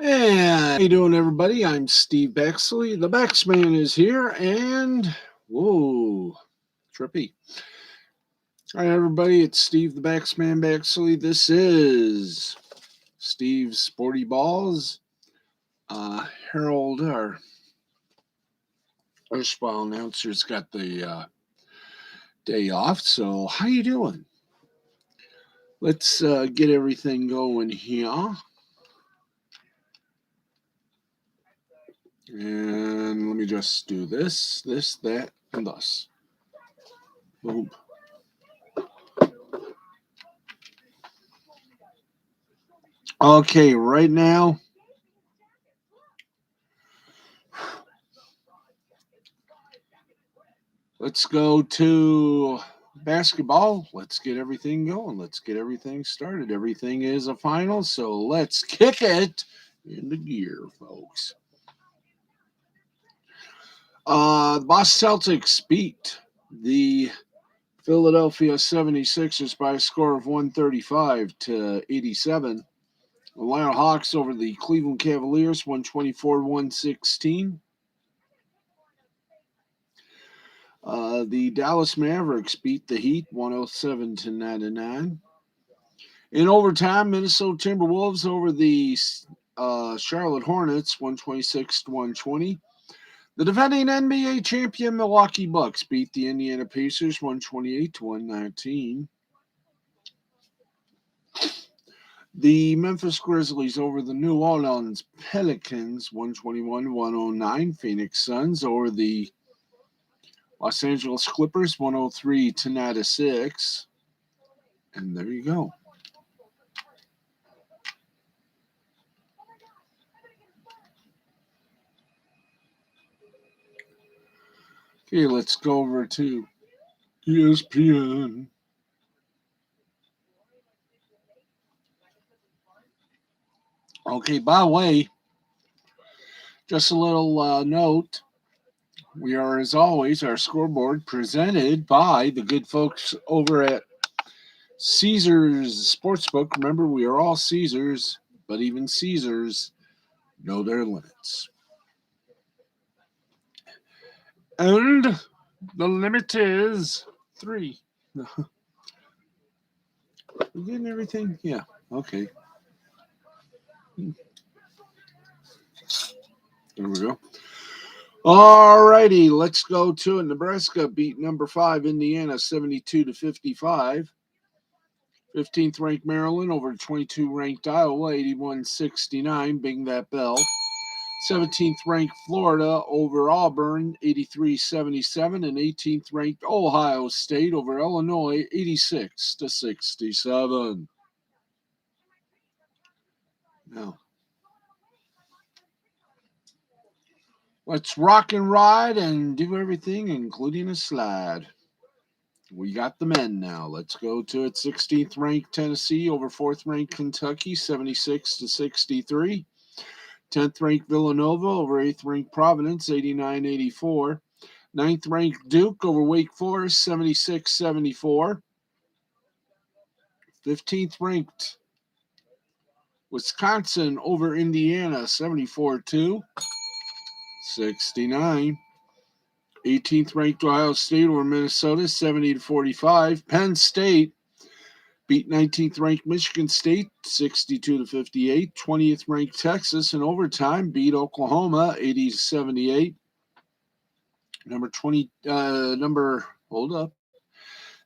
And how you doing, everybody? I'm Steve Bexley. The Baxman is here, and whoa, trippy. All right, everybody, it's Steve the Baxman Bexley. This is Steve's Sporty Balls. Harold, our erstwhile announcer's got the day off. So, how you doing? Let's get everything going here. And let me just do this, that, and thus. Boom. Okay, right now, let's go to basketball. Let's get everything going. Let's get everything started. Everything is a final, so let's kick it into gear, folks. The Boston Celtics beat the Philadelphia 76ers by a score of 135-87. The Atlanta Hawks over the Cleveland Cavaliers 124-116. The Dallas Mavericks beat the Heat 107-99. In overtime, Minnesota Timberwolves over the Charlotte Hornets 126-120. The defending NBA champion Milwaukee Bucks beat the Indiana Pacers 128-119. The Memphis Grizzlies over the New Orleans Pelicans 121-109. Phoenix Suns over the Los Angeles Clippers 103-96. And there you go. Okay, let's go over to ESPN. Okay, by the way, just a little note. We are, as always, our scoreboard presented by the good folks over at Caesars Sportsbook. Remember, we are all Caesars, but even Caesars know their limits. And the limit is 3. We getting everything? Yeah. Okay. There we go. All righty, let's go to it. Nebraska beat number 5 Indiana 72-55. 15th ranked Maryland over 22 ranked Iowa 81-69. Bing that bell. 17th ranked Florida over Auburn 83-77, and 18th ranked Ohio State over Illinois 86-67. Now, let's rock and ride and do everything, including a slide. We got the men now. Let's go to it. 16th ranked Tennessee over 4th ranked Kentucky 76-63. 10th ranked Villanova over 8th ranked Providence 89-84. 9th ranked Duke over Wake Forest 76-74. 15th ranked Wisconsin over Indiana 74-69. 18th ranked Ohio State over Minnesota 70-45. Penn State beat 19th ranked Michigan State 62-58. 20th ranked Texas in overtime beat Oklahoma 80-78. Hold up.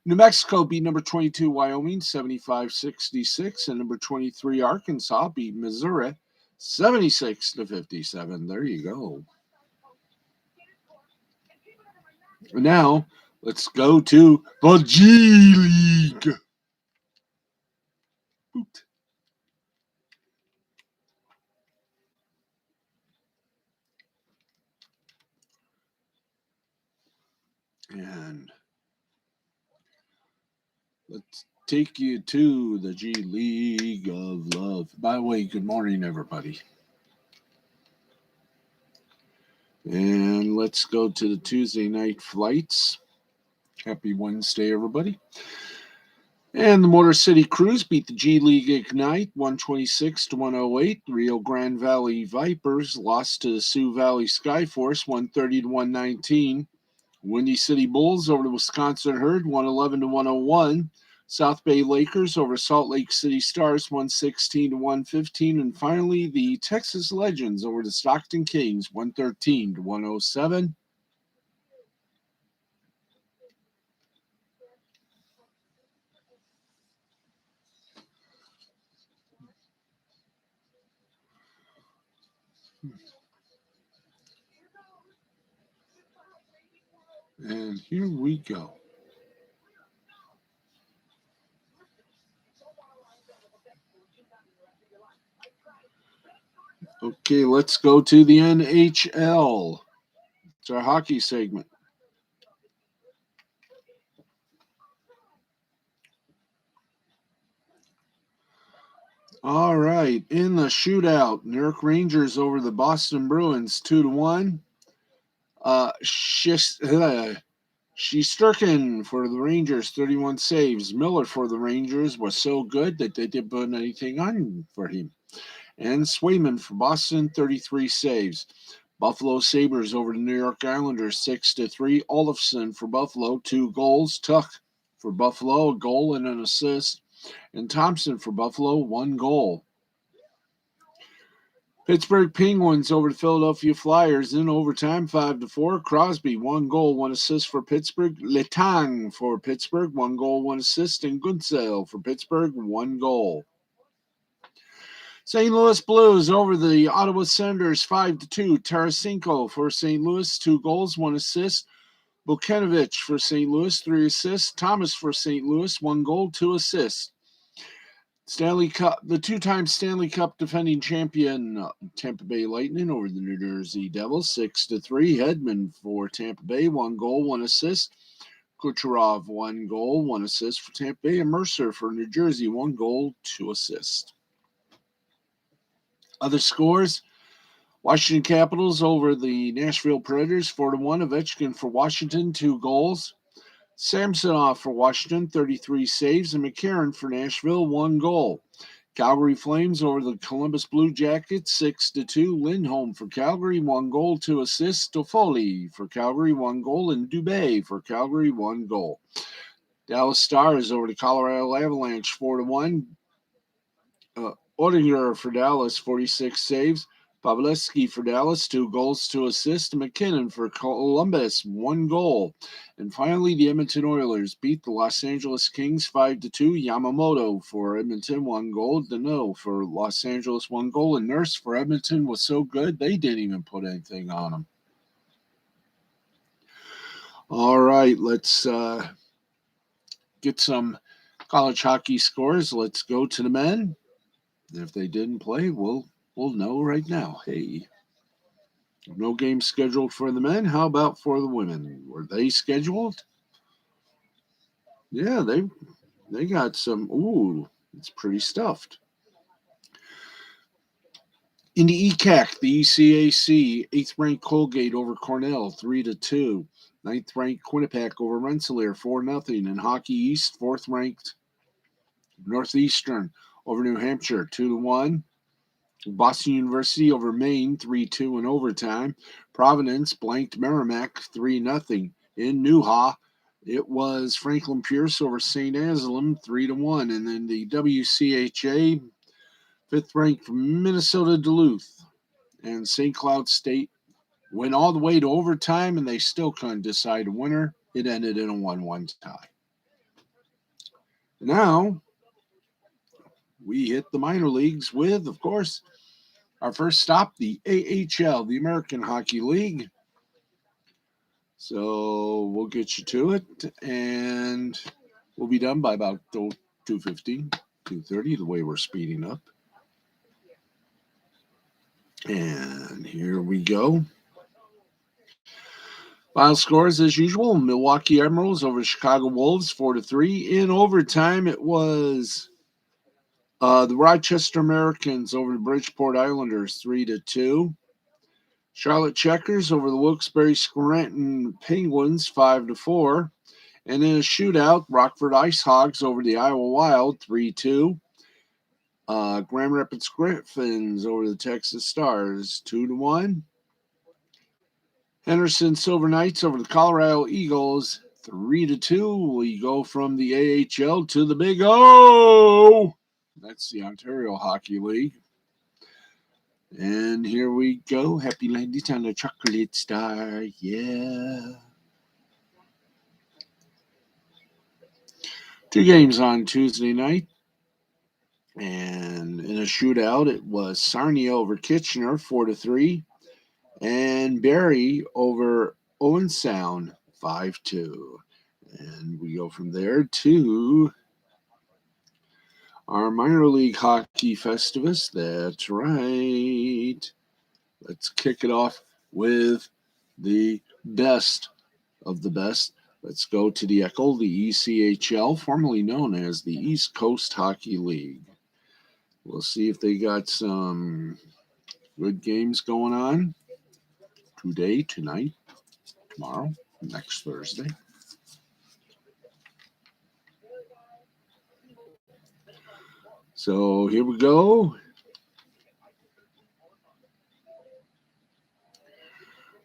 New Mexico beat number 22 Wyoming 75-66, and number 23 Arkansas beat Missouri 76-57. There you go. Now, let's go to the G League. Boot. And let's take you to the G League of Love. By the way, good morning, everybody. And let's go to the Tuesday night flights. Happy Wednesday, everybody. And the Motor City Crews beat the G League Ignite 126 to 108. The Rio Grande Valley Vipers lost to the Sioux Valley Skyforce 130 to 119. Windy City Bulls over the Wisconsin Herd 111 to 101. South Bay Lakers over Salt Lake City Stars 116 to 115. And finally, the Texas Legends over the Stockton Kings 113 to 107. And here we go. Okay, let's go to the NHL. It's our hockey segment. All right, in the shootout, New York Rangers over the Boston Bruins 2 to 1. Shesterkin for the Rangers, 31 saves. Miller for the Rangers was so good that they didn't put anything on for him. And Swayman for Boston, 33 saves. Buffalo Sabres over the New York Islanders, 6 to 3. Olofsson for Buffalo, 2 goals. Tuch for Buffalo, a goal and an assist. And Thompson for Buffalo, 1 goal. Pittsburgh Penguins over the Philadelphia Flyers in overtime, 5 to 4. Crosby, 1 goal, 1 assist for Pittsburgh. Letang for Pittsburgh, 1 goal, 1 assist. And Gunsel for Pittsburgh, 1 goal. St. Louis Blues over the Ottawa Senators, 5 to 2. Tarasenko for St. Louis, 2 goals, 1 assist. Buchanovich for St. Louis, 3 assists. Thomas for St. Louis, 1 goal, 2 assists. Stanley Cup, the two-time Stanley Cup defending champion Tampa Bay Lightning over the New Jersey Devils, 6 to 3. Hedman for Tampa Bay, 1 goal, 1 assist. Kucherov, 1 goal, 1 assist for Tampa Bay. And Mercer for New Jersey, 1 goal, 2 assists. Other scores: Washington Capitals over the Nashville Predators, 4 to 1. Ovechkin for Washington, 2 goals. Samsonov for Washington, 33 saves, and McCarron for Nashville, 1 goal. Calgary Flames over the Columbus Blue Jackets, 6 to 2. Lindholm for Calgary, 1 goal, 2 assists. Toffoli for Calgary, 1 goal, and Dubé for Calgary, 1 goal. Dallas Stars over the Colorado Avalanche, 4 to 1. Oettinger for Dallas, 46 saves. Pavelski for Dallas, 2 goals, 2 assists. McKinnon for Columbus, 1 goal. And finally, the Edmonton Oilers beat the Los Angeles Kings 5 to 2. Yamamoto for Edmonton, 1 goal. Dano for Los Angeles, 1 goal. And Nurse for Edmonton was so good they didn't even put anything on him. All right, let's get some college hockey scores. Let's go to the men. If they didn't play, we'll know right now. Hey, no game scheduled for the men. How about for the women? Were they scheduled? Yeah, they got some. Ooh, it's pretty stuffed. In the ECAC, the ECAC, 8th ranked Colgate over Cornell, 3 to 2. 9th ranked Quinnipiac over Rensselaer, 4 0. In Hockey East, 4th ranked Northeastern over New Hampshire, 2 to 1. Boston University over Maine, 3-2 in overtime. Providence blanked Merrimack, 3-0. In Newha, it was Franklin Pierce over St. Anselm, 3-1. And then the WCHA, 5th-ranked Minnesota Duluth and St. Cloud State went all the way to overtime, and they still couldn't decide a winner. It ended in a 1-1 tie. Now, we hit the minor leagues with, of course, our first stop, the AHL, the American Hockey League. So we'll get you to it, and we'll be done by about 2:15, 2:30, the way we're speeding up. And here we go. Final scores as usual: Milwaukee Emeralds over Chicago Wolves, 4 to 3. In overtime, it was the Rochester Americans over the Bridgeport Islanders, 3 to 2. Charlotte Checkers over the Wilkes-Barre Scranton Penguins, 5 to 4. And in a shootout, Rockford Ice Hogs over the Iowa Wild 3-2. Grand Rapids Griffins over the Texas Stars 2-1. Henderson Silver Knights over the Colorado Eagles 3-2. We go from the AHL to the Big O. That's the Ontario Hockey League. And here we go. Happy Landing on the Chocolate Star. Yeah. 2 games on Tuesday night. And in a shootout, it was Sarnia over Kitchener 4-3. And Barrie over Owen Sound 5-2. And we go from there to our minor league hockey festivus. That's right. Let's kick it off with the best of the best. Let's go to the ECHL, the ECHL, formerly known as the East Coast Hockey League. We'll see if they got some good games going on today, tonight, tomorrow, next Thursday. So here we go.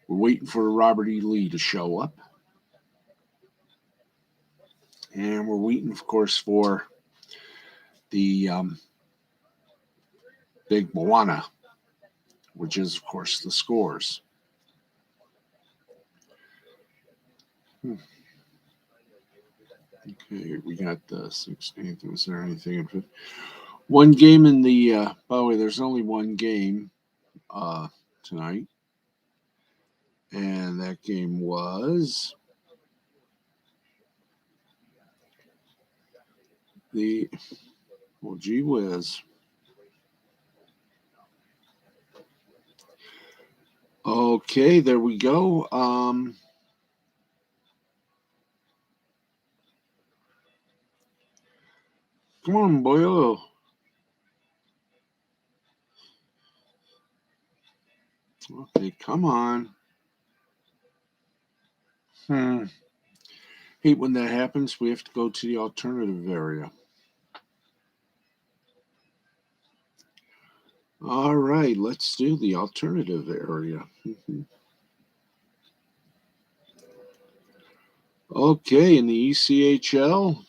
We're waiting for Robert E. Lee to show up. And we're waiting, of course, for the Big Moana, which is, of course, the scores. Okay, we got the 16th. Was there anything? One game in the, by the way, there's only one game tonight. And that game was the, well, gee whiz. Okay, there we go. Come on, boyo. Okay, come on. Hate when that happens. We have to go to the alternative area. All right, let's do the alternative area. Okay, in the ECHL.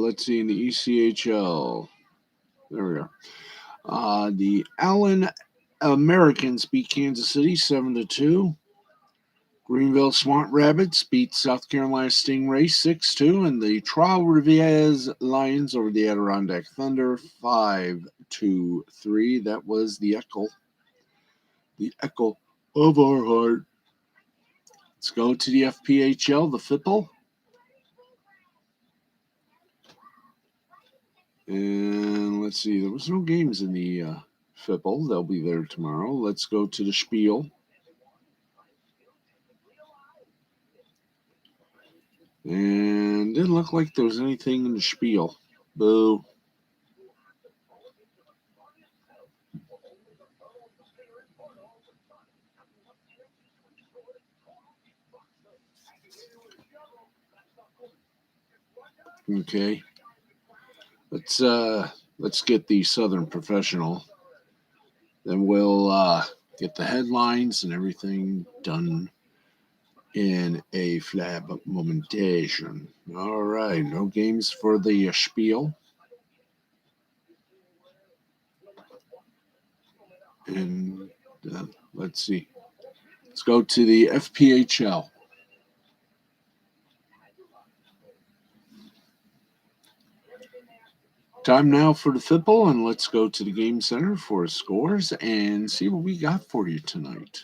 Let's see, in the ECHL. There we are. The Allen Americans beat Kansas City 7-2. Greenville Swamp Rabbits beat South Carolina Stingrays 6-2, and the Trois-Rivières Lions over the Adirondack Thunder 5-3. That was the echo of our heart. Let's go to the FPHL, the FIPL. And let's see, there was no games in the FIPL. They'll be there tomorrow. Let's go to the Spiel. And didn't look like there was anything in the Spiel. Boo. Okay. Let's get the Southern Professional. Then we'll get the headlines and everything done in a flab momentation. All right, no games for the Spiel. And let's see. Let's go to the FPHL. Time now for the FIPL, and let's go to the Game Center for scores and see what we got for you tonight,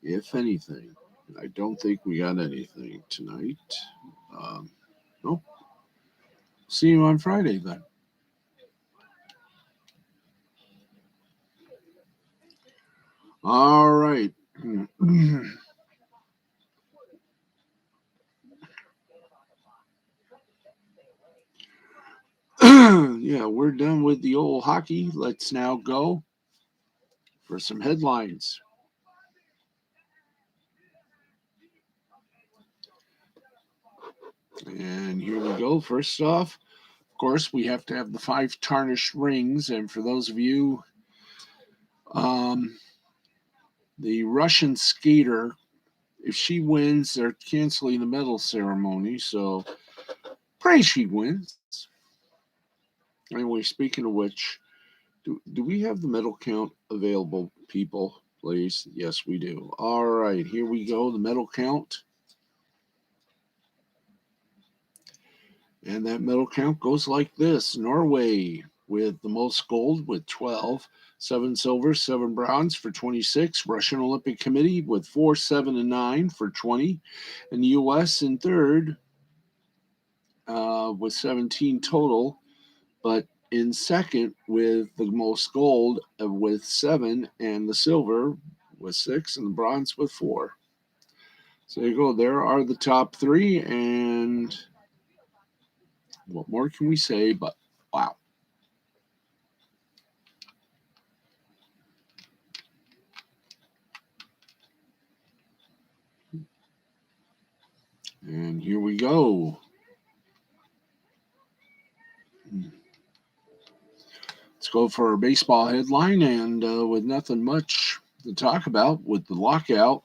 if anything. I don't think we got anything tonight. Nope. See you on Friday then. All right. Yeah, we're done with the old hockey. Let's now go for some headlines. And here we go. First off, of course, we have to have the 5 tarnished rings. And for those of you, um, the Russian skater, if she wins, they're canceling the medal ceremony. So pray she wins. Anyway, speaking of which, do we have the medal count available, people? Please. Yes, we do. All right, here we go. The medal count. And that medal count goes like this: Norway with the most gold with 12, 7 silver, 7 bronze for 26. Russian Olympic Committee with 4, 7, and 9 for 20. And the U.S. in third with 17 total, but in second with the most gold with 7, and the silver with 6, and the bronze with 4. So there you go. There are the top 3, and what more can we say? But wow. And here we go. Let's go for a baseball headline, and with nothing much to talk about with the lockout.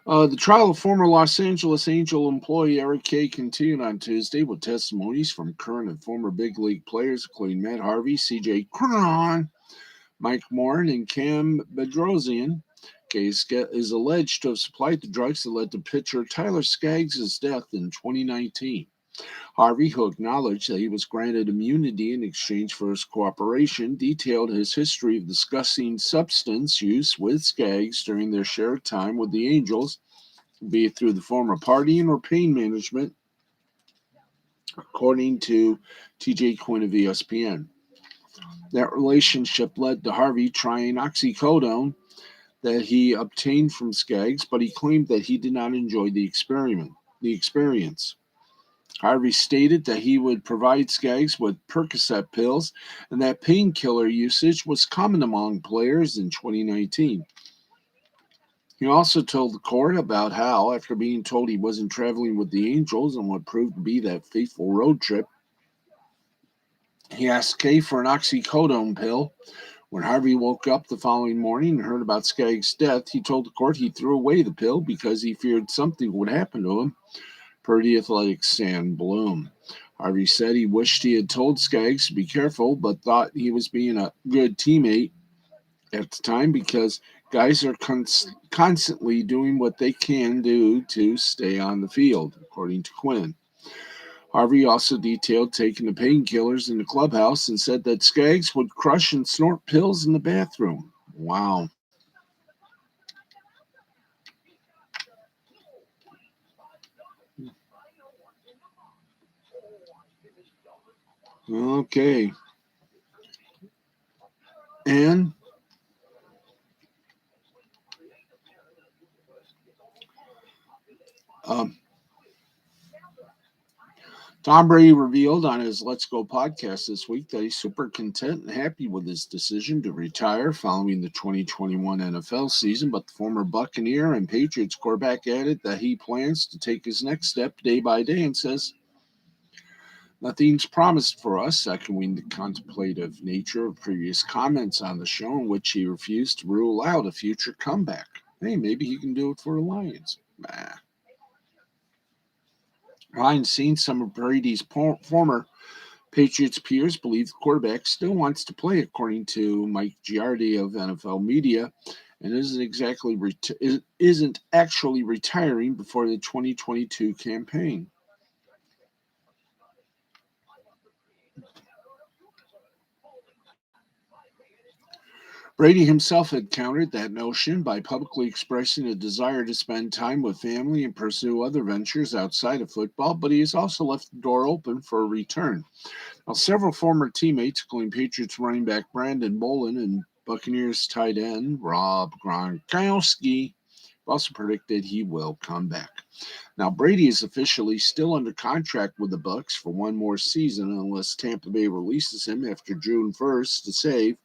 The trial of former Los Angeles Angel employee Eric Kay continued on Tuesday with testimonies from current and former big league players, including Matt Harvey, C.J. Cron, Mike Morin, and Cam Bedrosian. Kay is alleged to have supplied the drugs that led to pitcher Tyler Skaggs' death in 2019. Harvey, who acknowledged that he was granted immunity in exchange for his cooperation, detailed his history of discussing substance use with Skaggs during their shared time with the Angels, be it through the form of partying or pain management, according to TJ Quinn of ESPN. That relationship led to Harvey trying oxycodone that he obtained from Skaggs, but he claimed that he did not enjoy the experience. Harvey stated that he would provide Skaggs with Percocet pills and that painkiller usage was common among players in 2019. He also told the court about how, after being told he wasn't traveling with the Angels on what proved to be that fateful road trip, he asked Kay for an oxycodone pill. When Harvey woke up the following morning and heard about Skaggs' death, he told the court he threw away the pill because he feared something would happen to him, per the Athletic's Stan Bloom. Harvey said he wished he had told Skaggs to be careful, but thought he was being a good teammate at the time because guys are constantly doing what they can do to stay on the field, according to Quinn. Harvey also detailed taking the painkillers in the clubhouse and said that Skaggs would crush and snort pills in the bathroom. Wow. Okay. And um, Tom Brady revealed on his Let's Go podcast this week that he's super content and happy with his decision to retire following the 2021 NFL season. But the former Buccaneer and Patriots quarterback added that he plans to take his next step day by day and says, "Nothing's promised for us," echoing the contemplative nature of previous comments on the show in which he refused to rule out a future comeback. Hey, maybe he can do it for the Lions. Nah. Behind the scenes, some of Brady's former Patriots peers believe the quarterback still wants to play, according to Mike Giardi of NFL Media, and isn't actually retiring before the 2022 campaign. Brady himself had countered that notion by publicly expressing a desire to spend time with family and pursue other ventures outside of football, but he has also left the door open for a return. Now, several former teammates, including Patriots running back Brandon Bolin and Buccaneers tight end Rob Gronkowski, also predicted he will come back. Now, Brady is officially still under contract with the Bucks for one more season unless Tampa Bay releases him after June 1st to save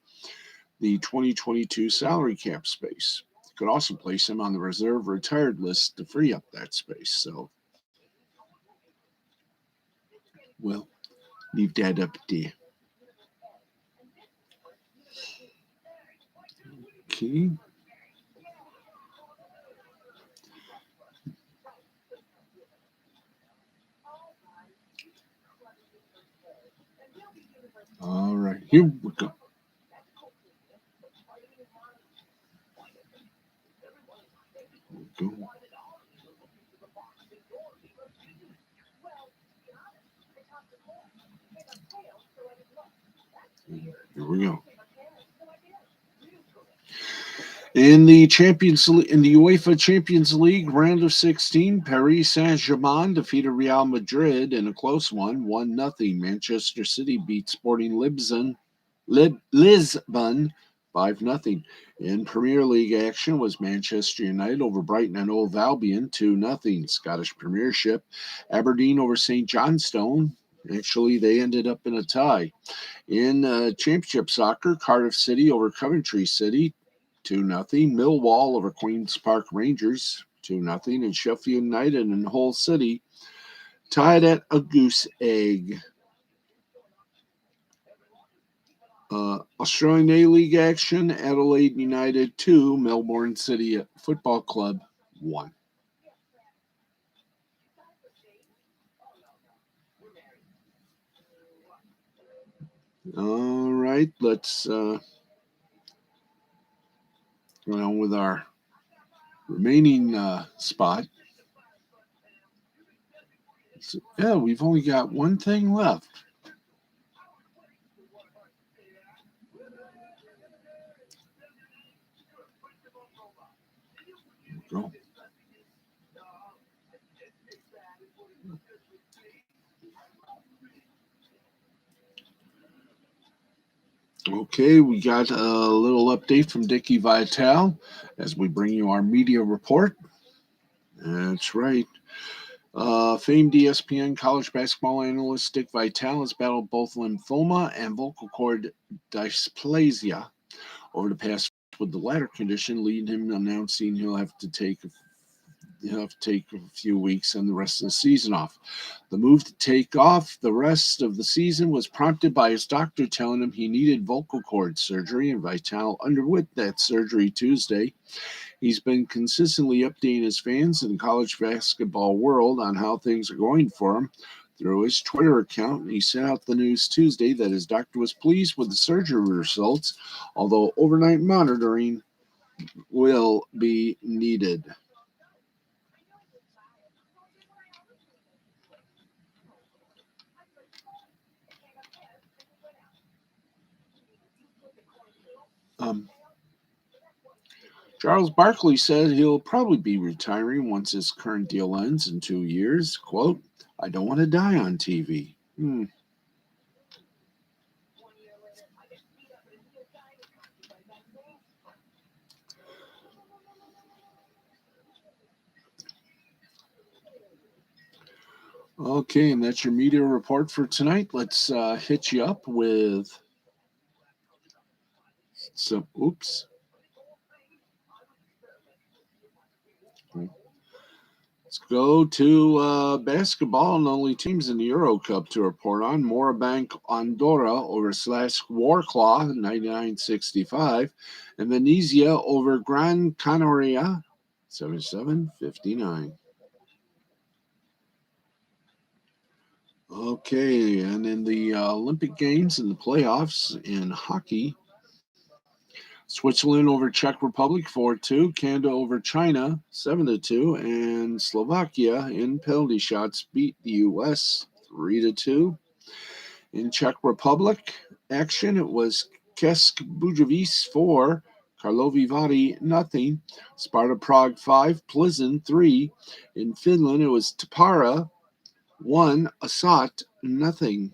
the 2022 salary cap space. Could also place him on the reserve retired list to free up that space. So, we'll leave that up there. Okay. All right, here we go. Go. Here we go. In the UEFA Champions League round of 16, Paris Saint-Germain defeated Real Madrid in a close one, 1-0. Manchester City beat Sporting Lisbon 5-0. In Premier League action was Manchester United over Brighton and Hove Albion 2-0. Scottish Premiership, Aberdeen over St Johnstone. Actually, they ended up in a tie. In Championship Soccer, Cardiff City over Coventry City 2-0. Millwall over Queen's Park Rangers 2-0. And Sheffield United and Hull City tied at a goose egg. Australian A-League action, Adelaide United 2, Melbourne City Football Club 1. All right, let's go on with our remaining spot. So, yeah, we've only got one thing left. Go. Okay, we got a little update from Dickie Vitale as we bring you our media report. That's right. Famed ESPN college basketball analyst Dick Vitale has battled both lymphoma and vocal cord dysplasia over the past, with the latter condition leading him announcing he'll have to take a few weeks and the rest of the season off. The move to take off the rest of the season was prompted by his doctor telling him he needed vocal cord surgery, and Vitale underwent that surgery Tuesday. He's been consistently updating his fans in the college basketball world on how things are going for him through his Twitter account, and he sent out the news Tuesday that his doctor was pleased with the surgery results, although overnight monitoring will be needed. Charles Barkley said he'll probably be retiring once his current deal ends in 2 years. Quote, I don't want to die on TV. Okay, and that's your media report for tonight. Let's hit you up with some, oops. Let's go to basketball and only teams in the Euro Cup to report on. Morabank Andorra over Slash Warclaw 99-65, and Venezia over Gran Canaria 77-59. Okay, and in the Olympic Games and the playoffs in hockey, Switzerland over Czech Republic 4-2, Canada over China 7-2, and Slovakia in penalty shots beat the U.S. 3-2. In Czech Republic action, it was Kesk Bujovic 4, Karlovy Vary 0, Sparta Prague 5, Plzeň 3. In Finland, it was Tappara 1, Asat 0.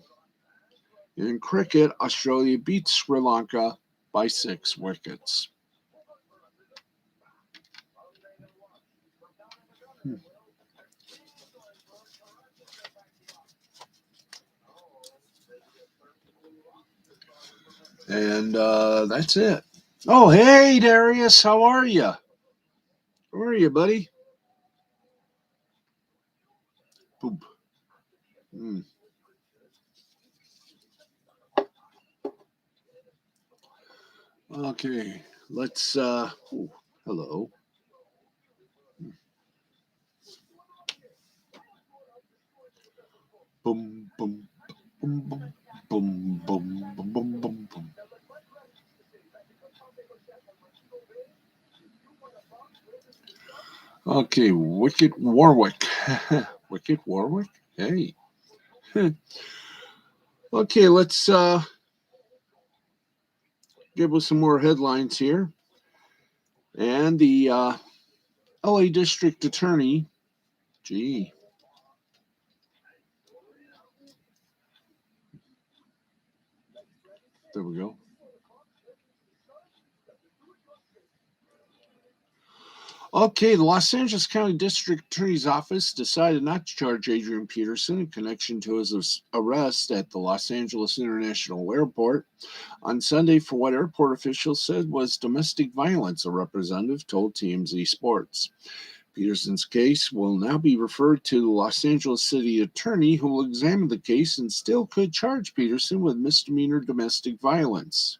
In cricket, Australia beat Sri Lanka by 6 wickets. And that's it. Oh, hey, Darius, how are you? How are you, buddy? Poop. Mm. Okay, let's. Ooh, hello. Boom, boom, boom, boom, boom, boom, boom, boom, boom, boom. Okay, Wicked Warwick. Wicked Warwick? Hey. Okay, let's give us some more headlines here. And the LA District Attorney, gee, there we go. Okay, the Los Angeles County District Attorney's Office decided not to charge Adrian Peterson in connection to his arrest at the Los Angeles International Airport on Sunday for what airport officials said was domestic violence, a representative told TMZ Sports. Peterson's case will now be referred to the Los Angeles City Attorney, who will examine the case and still could charge Peterson with misdemeanor domestic violence.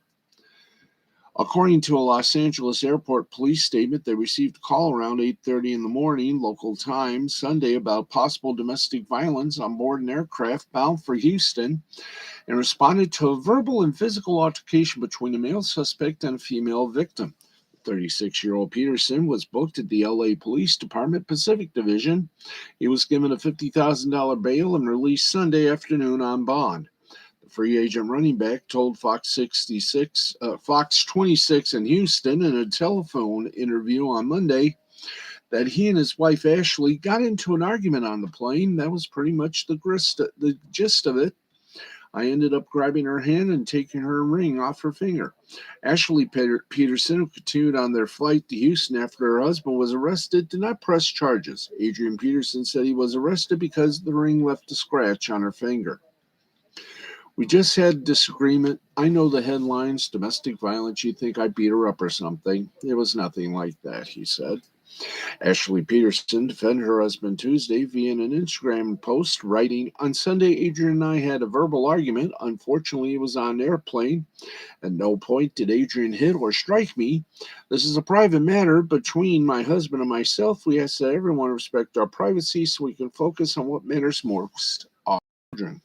According to a Los Angeles airport police statement, they received a call around 8:30 in the morning local time Sunday about possible domestic violence on board an aircraft bound for Houston and responded to a verbal and physical altercation between a male suspect and a female victim. 36-year-old Peterson was booked at the LA Police Department Pacific Division. He was given a $50,000 bail and released Sunday afternoon on bond. The free agent running back told Fox 26 in Houston in a telephone interview on Monday that he and his wife Ashley got into an argument on the plane. That was pretty much the gist of it. I ended up grabbing her hand and taking her ring off her finger. Ashley Peterson, who continued on their flight to Houston after her husband was arrested, did not press charges. Adrian Peterson said he was arrested because the ring left a scratch on her finger. We just had disagreement. I know the headlines, domestic violence. You'd think I beat her up or something. It was nothing like that, he said. Ashley Peterson defended her husband Tuesday via an Instagram post, writing, "On Sunday, Adrian and I had a verbal argument. Unfortunately, it was on an airplane. At no point did Adrian hit or strike me. This is a private matter between my husband and myself. We ask that everyone respect our privacy so we can focus on what matters most, our children."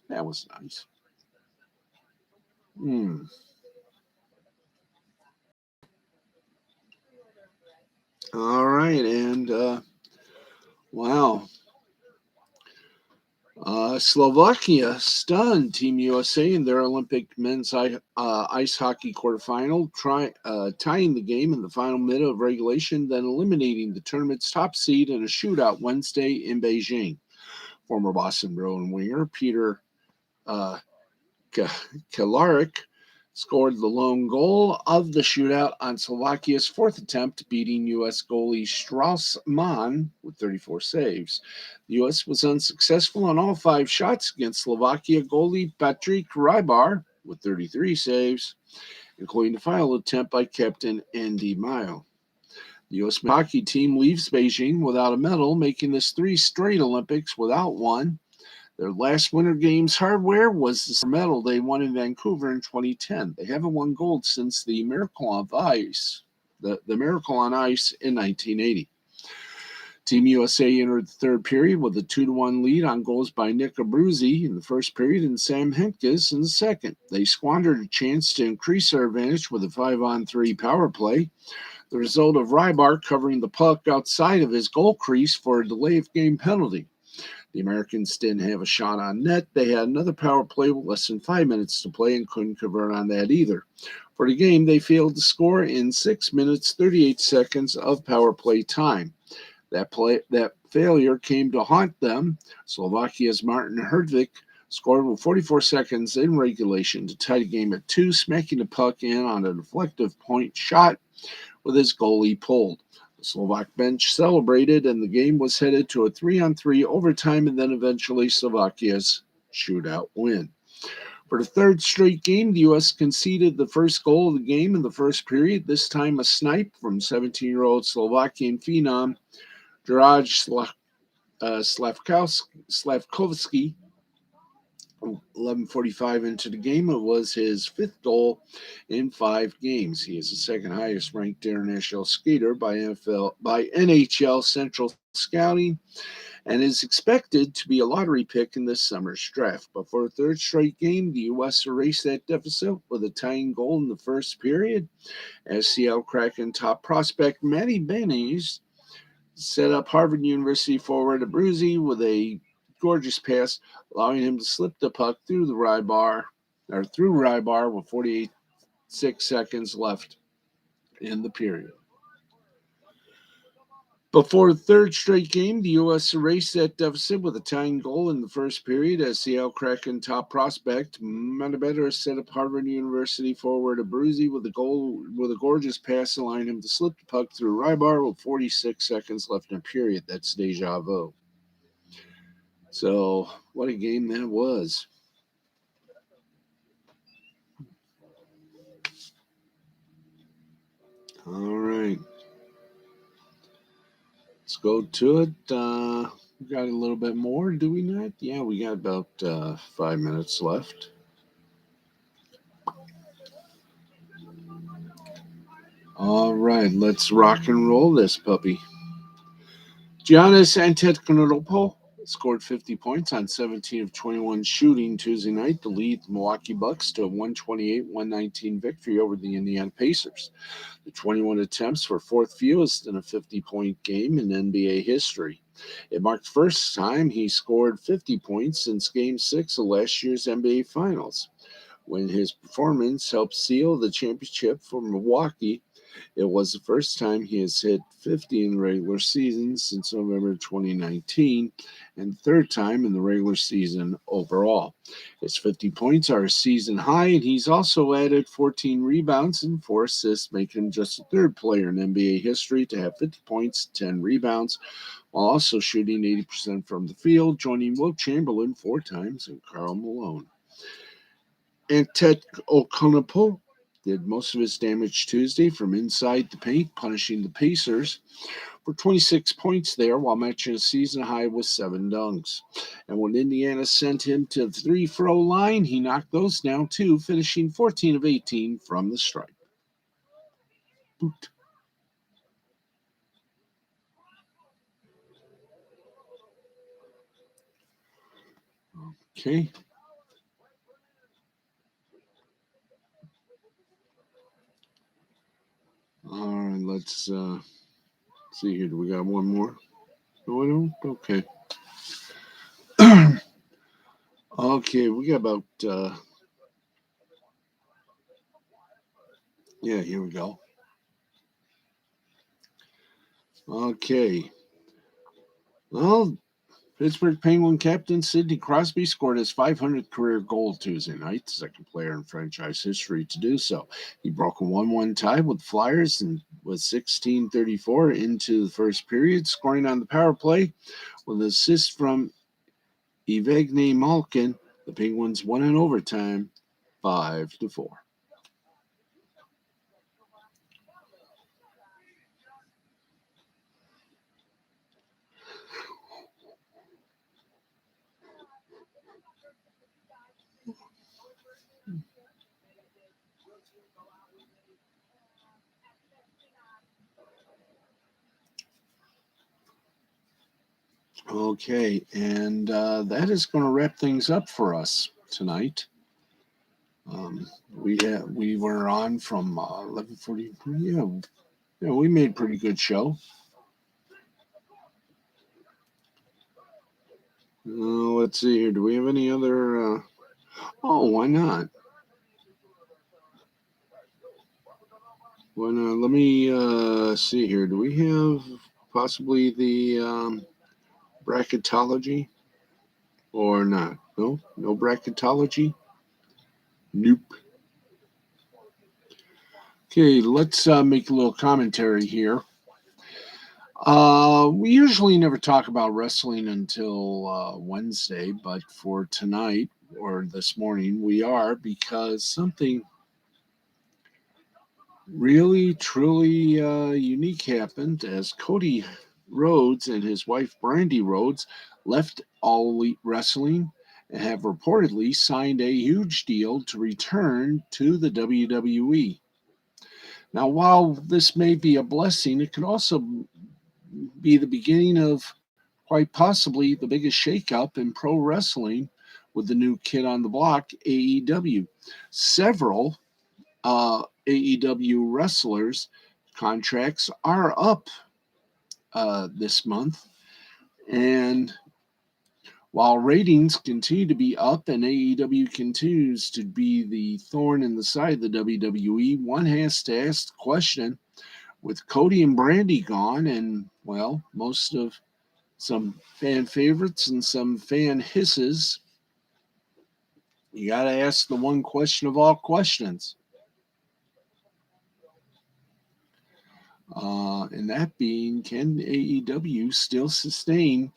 That was nice. Hmm. All right, and wow. Slovakia stunned Team USA in their Olympic men's ice hockey quarterfinal, tying the game in the final minute of regulation, then eliminating the tournament's top seed in a shootout Wednesday in Beijing. Former Boston Bruin winger Peter uh, Kalarik scored the lone goal of the shootout on Slovakia's fourth attempt, beating U.S. goalie Strauss Mann with 34 saves. The U.S. was unsuccessful on all 5 shots against Slovakia goalie Patrick Rybar with 33 saves, including the final attempt by captain Andy Mayo. The U.S. hockey team leaves Beijing without a medal, making this 3 straight Olympics without one. Their last Winter Games hardware was the medal they won in Vancouver in 2010. They haven't won gold since the Miracle on Ice, the Miracle on Ice in 1980. Team USA entered the third period with a 2-1 lead on goals by Nick Abruzzi in the first period and Sam Hentges in the second. They squandered a chance to increase their advantage with a 5-on-3 power play. The result of Rybar covering the puck outside of his goal crease for a delay of game penalty. The Americans didn't have a shot on net. They had another power play with less than 5 minutes to play and couldn't convert on that either. For the game, they failed to score in 6 minutes, 38 seconds of power play time. That failure came to haunt them. Slovakia's Martin Hrdvik scored with 44 seconds in regulation to tie the game at 2, smacking the puck in on a deflective point shot with his goalie pulled. The Slovak bench celebrated, and the game was headed to a 3-on-3 overtime and then eventually Slovakia's shootout win. For the third straight game, the U.S. conceded the first goal of the game in the first period, this time a snipe from 17-year-old Slovakian phenom Draj Slavkovsky. 11:45 into the game, it was his fifth goal in 5 games. He is the second highest ranked international skater by NHL Central Scouting and is expected to be a lottery pick in this summer's draft. But for a third straight game, the U.S. erased that deficit with a tying goal in the first period as Seattle Kraken top prospect Matty Bennies set up Harvard University forward Abruzzi with a gorgeous pass, allowing him to slip the puck through Rybar with 46 seconds left in the period. Before the third straight game, the U.S. erased that deficit with a tying goal in the first period as Seattle Kraken top prospect Manabeder set up Harvard University forward Abruzzi with a gorgeous pass, allowing him to slip the puck through Rybar with 46 seconds left in the period. That's deja vu. So, what a game that was. All right. Let's go to it. We got a little bit more, do we not? Yeah, we got about 5 minutes left. All right, let's rock and roll this puppy. Giannis Antetokounmpo scored 50 points on 17 of 21 shooting Tuesday night to lead the Milwaukee Bucks to a 128-119 victory over the Indiana Pacers. The 21 attempts were fourth fewest in a 50-point game in NBA history. It marked the first time he scored 50 points since Game 6 of last year's NBA Finals, when his performance helped seal the championship for Milwaukee. It was the first time he has hit 50 in the regular season since November 2019, and the third time in the regular season overall. His 50 points are a season high, and he's also added 14 rebounds and 4 assists, making him just the third player in NBA history to have 50 points, 10 rebounds, while also shooting 80% from the field, joining Wilt Chamberlain 4 times and Karl Malone. Antetokounmpo did most of his damage Tuesday from inside the paint, punishing the Pacers for 26 points there while matching a season high with 7 dunks. And when Indiana sent him to the free-throw line, he knocked those down too, finishing 14 of 18 from the stripe. Boot. Okay. All right, let's see here. Do we got one more? No, I don't? Okay. Okay, we got about, yeah, here we go. Okay. Well, Pittsburgh Penguin captain Sidney Crosby scored his 500th career goal Tuesday night, the second player in franchise history to do so. He broke a 1-1 tie with Flyers and was 16:34 into the first period, scoring on the power play with an assist from Evgeny Malkin. The Penguins won in overtime 5-4. Okay, and that is going to wrap things up for us tonight. We were on from 11:40. Yeah, we made a pretty good show. Let's see here. Do we have any other? Oh, why not? Why not? Let me see here. Do we have possibly the bracketology or not? No, no bracketology. Nope. Okay, let's make a little commentary here. We usually never talk about wrestling until Wednesday, but for tonight or this morning, we are because something really, truly unique happened as Cody Rhodes and his wife Brandy Rhodes left All Elite Wrestling and have reportedly signed a huge deal to return to the WWE. Now, while this may be a blessing, it could also be the beginning of quite possibly the biggest shakeup in pro wrestling with the new kid on the block, AEW. Several AEW wrestlers' contracts are up this month. And while ratings continue to be up and AEW continues to be the thorn in the side of the WWE, one has to ask the question with Cody and Brandy gone, and well, most of some fan favorites and some fan hisses, you got to ask the one question of all questions. And that being, can AEW still sustain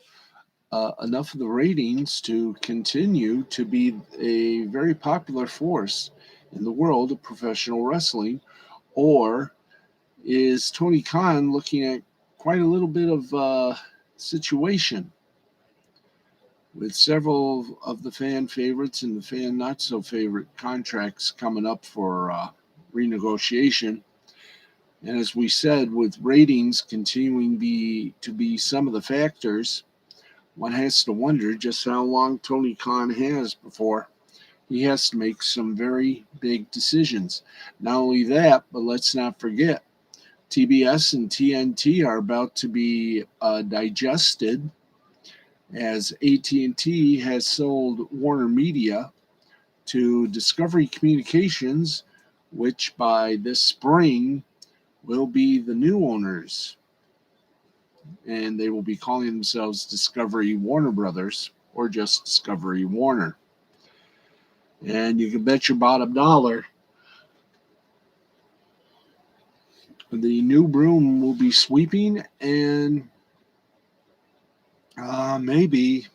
enough of the ratings to continue to be a very popular force in the world of professional wrestling? Or is Tony Khan looking at quite a little bit of situation with several of the fan favorites and the fan not so favorite contracts coming up for renegotiation? And as we said, with ratings continuing to be some of the factors, one has to wonder just how long Tony Khan has before he has to make some very big decisions. Not only that, but let's not forget, TBS and TNT are about to be digested as AT&T has sold Warner Media to Discovery Communications, which by this spring will be the new owners, and they will be calling themselves Discovery Warner Brothers or just Discovery Warner. And you can bet your bottom dollar the new broom will be sweeping, and maybe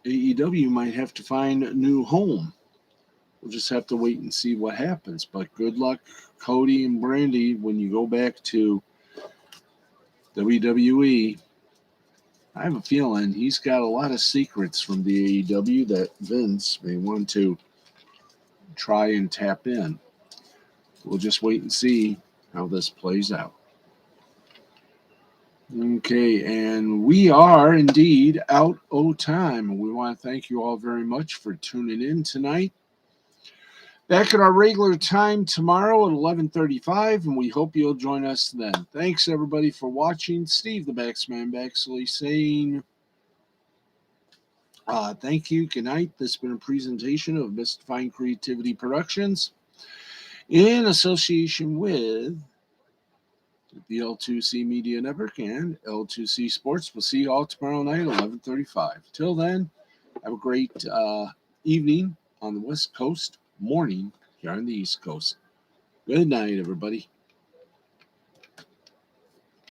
AEW might have to find a new home. We'll just have to wait and see what happens. But good luck, Cody and Brandy, when you go back to WWE. I have a feeling he's got a lot of secrets from the AEW that Vince may want to try and tap in. We'll just wait and see how this plays out. Okay, and we are indeed out of time. We want to thank you all very much for tuning in tonight. Back at our regular time tomorrow at 11:35, and we hope you'll join us then. Thanks, everybody, for watching. Steve the Baxman Baxley saying thank you. Good night. This has been a presentation of Mystifying Creativity Productions in association with the L2C Media Network and L2C Sports. We'll see you all tomorrow night at 11:35. Till then, have a great evening on the West Coast, morning here on the East Coast. Good night, everybody.